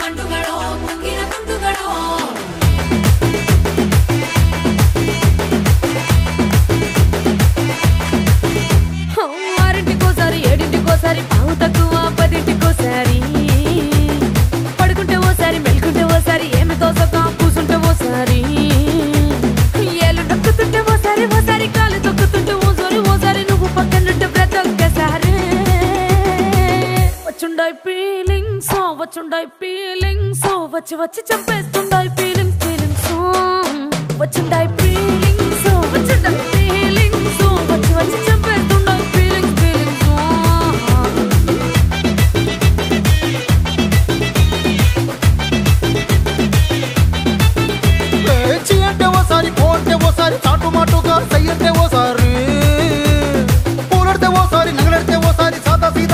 పండుగడో పొంగిన పండుగడో ఆరింటికోసారి ఏడింటికోసారి పావు తక్కువ పదింటికోసారి పడుకుంటే ఓసారి మెలుకుంటే ఓసారి ఏమి తోసక కూసుంటే ఓసారి ఏళ్ళు నొక్కుతుంటే ఓసారి ఓసారి కాలు తొక్కుతుంటే ఓసారి ఓసారి నువ్వు పక్కనుంటే ప్రతి ఒక్కసారి వచ్చుండాయి ఫీలింగ్స్ వచ్చుండాయి ఫీలింగ్స్ వచ్చి వచ్చి చంపేస్తుండాయి ఫీలింగ్స్ ఫీలింగ్స్ వచ్చుండాయి ఫీలింగ్స్ వచ్చుండాయి ఫీలింగ్స్